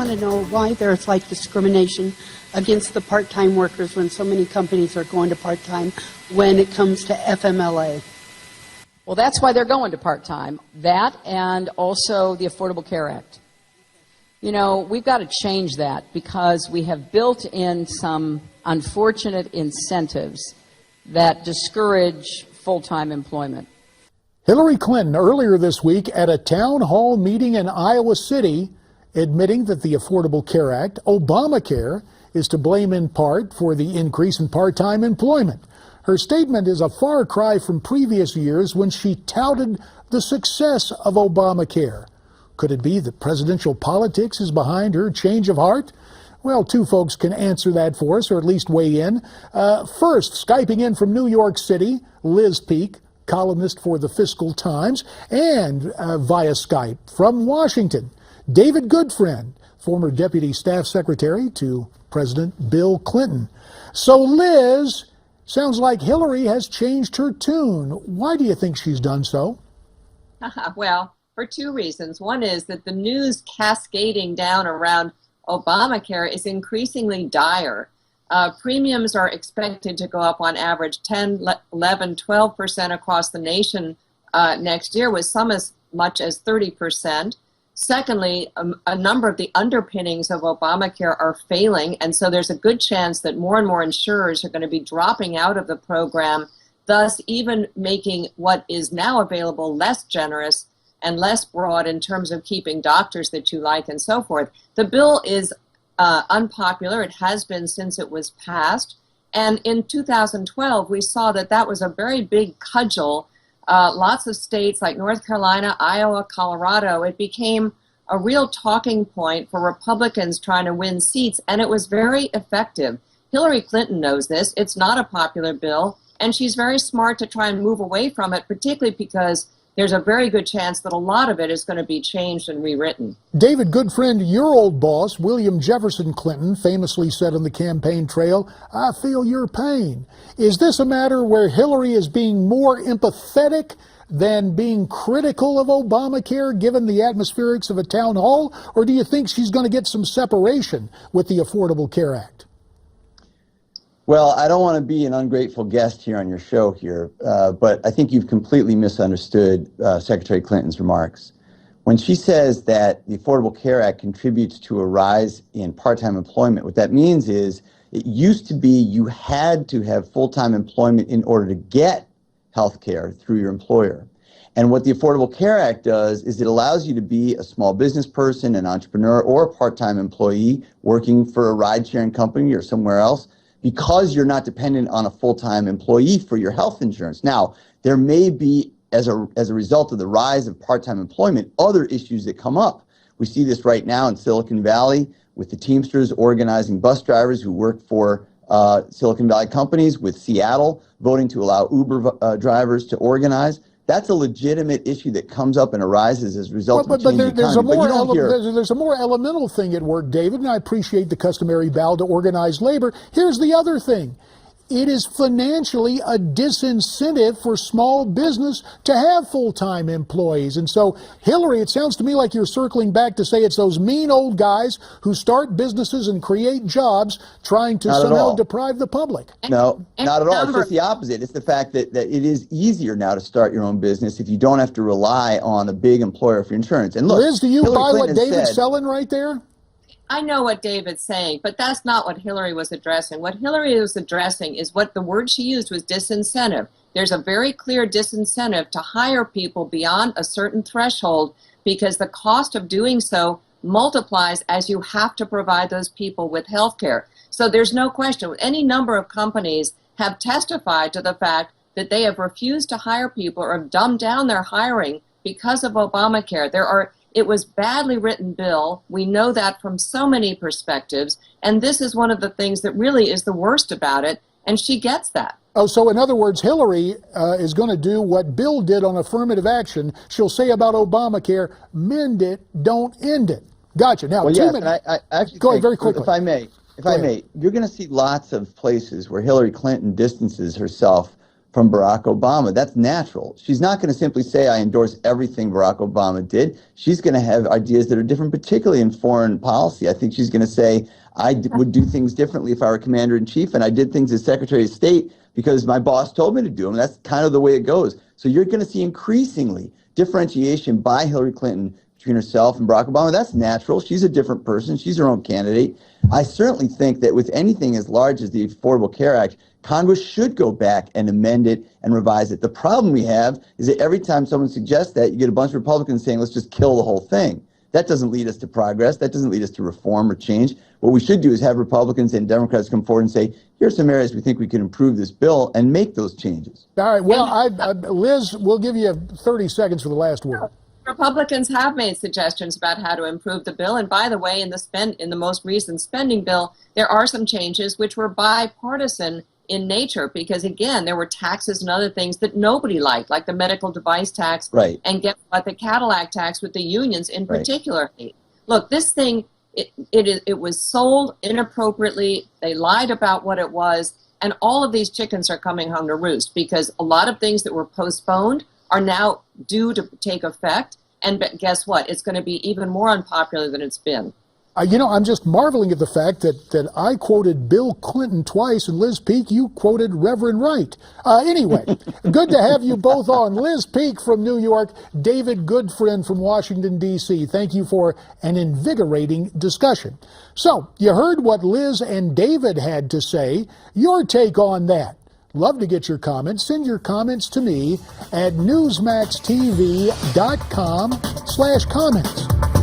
want to know why there's like discrimination against the part-time workers when so many companies are going to part-time when it comes to FMLA. Well, that's why they're going to part-time. That and also the Affordable Care Act. You know, we've got to change that because we have built in some unfortunate incentives that discourage full-time employment. Hillary Clinton earlier this week at a town hall meeting in Iowa City admitting that the Affordable Care Act, Obamacare, is to blame in part for the increase in part-time employment. Her statement is a far cry from previous years when she touted the success of Obamacare. Could it be that presidential politics is behind her change of heart? Well, two folks can answer that for us, or at least weigh in. First, Skyping in from New York City, Liz Peek, columnist for the Fiscal Times, and via Skype from Washington, David Goodfriend, former Deputy Staff Secretary to President Bill Clinton. So, Liz, sounds like Hillary has changed her tune. Why do you think she's done so? Well, for two reasons. One is that the news cascading down around Obamacare is increasingly dire. Premiums are expected to go up on average 10, 11, 12% across the nation next year, with some as much as 30%. Secondly, a number of the underpinnings of Obamacare are failing, and so there's a good chance that more and more insurers are going to be dropping out of the program, thus even making what is now available less generous and less broad in terms of keeping doctors that you like and so forth. The bill is unpopular. It has been since it was passed. And in 2012, we saw that that was a very big cudgel. Lots of states like North Carolina, Iowa, Colorado, it became a real talking point for Republicans trying to win seats, and it was very effective. Hillary Clinton knows this. It's not a popular bill, and she's very smart to try and move away from it, particularly because there's a very good chance that a lot of it is going to be changed and rewritten. David Goodfriend, your old boss, William Jefferson Clinton, famously said on the campaign trail, "I feel your pain." Is this a matter where Hillary is being more empathetic than being critical of Obamacare, given the atmospherics of a town hall? Or do you think she's going to get some separation with the Affordable Care Act? Well, I don't want to be an ungrateful guest here on your show here, but I think you've completely misunderstood Secretary Clinton's remarks. When she says that the Affordable Care Act contributes to a rise in part-time employment, what that means is it used to be you had to have full-time employment in order to get health care through your employer. And what the Affordable Care Act does is it allows you to be a small business person, an entrepreneur, or a part-time employee working for a ride-sharing company or somewhere else, because you're not dependent on a full-time employee for your health insurance. Now, there may be, as a result of the rise of part-time employment, other issues that come up. We see this right now in Silicon Valley with the Teamsters organizing bus drivers who work for Silicon Valley companies, with Seattle voting to allow Uber drivers to organize. That's a legitimate issue that comes up and arises as a result of changing the economy. There's a more elemental thing at work, David, and I appreciate the customary bow to organized labor. Here's the other thing. It is financially a disincentive for small business to have full-time employees. And so, Hillary, it sounds to me like you're circling back to say it's those mean old guys who start businesses and create jobs trying to somehow deprive the public. No, not at all. It's just the opposite. It's the fact that it is easier now to start your own business if you don't have to rely on a big employer for insurance. And look, Liz, do you buy what David's selling right there? I know what David's saying, but that's not what Hillary was addressing. What Hillary was addressing is what the word she used was disincentive. There's a very clear disincentive to hire people beyond a certain threshold because the cost of doing so multiplies as you have to provide those people with health care. So there's no question. Any number of companies have testified to the fact that they have refused to hire people or have dumbed down their hiring because of Obamacare. It was badly written bill. We know that from so many perspectives. And this is one of the things that really is the worst about it. And she gets that. Oh, so in other words, Hillary is going to do what Bill did on affirmative action. She'll say about Obamacare, mend it, don't end it. Gotcha. Now, well, 2 yes, minutes. And I actually go ahead very quickly. If I may, you're going to see lots of places where Hillary Clinton distances herself from Barack Obama. That's natural. She's not going to simply say, I endorse everything Barack Obama did. She's going to have ideas that are different, particularly in foreign policy. I think she's going to say, would do things differently if I were commander-in-chief, and I did things as Secretary of State because my boss told me to do them. That's kind of the way it goes. So you're going to see increasingly differentiation by Hillary Clinton between herself and Barack Obama. That's natural. She's a different person. She's her own candidate. I certainly think that with anything as large as the Affordable Care Act, Congress should go back and amend it and revise it. The problem we have is that every time someone suggests that, you get a bunch of Republicans saying, let's just kill the whole thing. That doesn't lead us to progress. That doesn't lead us to reform or change. What we should do is have Republicans and Democrats come forward and say, here's some areas we think we can improve this bill and make those changes. All right. Well, Liz, we'll give you 30 seconds for the last word. Republicans have made suggestions about how to improve the bill. And by the way, in the most recent spending bill, there are some changes which were bipartisan in nature, because again, there were taxes and other things that nobody liked, like the medical device tax, right, and get what the Cadillac tax with the unions in right. particular. Look, this thing, it was sold inappropriately. They lied about what it was, and all of these chickens are coming home to roost because a lot of things that were postponed are now due to take effect. And guess what? It's going to be even more unpopular than it's been. I'm just marveling at the fact that I quoted Bill Clinton twice, and Liz Peek, you quoted Reverend Wright. Anyway, good to have you both on. Liz Peek from New York, David Goodfriend from Washington, D.C. Thank you for an invigorating discussion. So, you heard what Liz and David had to say. Your take on that. Love to get your comments. Send your comments to me at newsmaxtv.com/comments.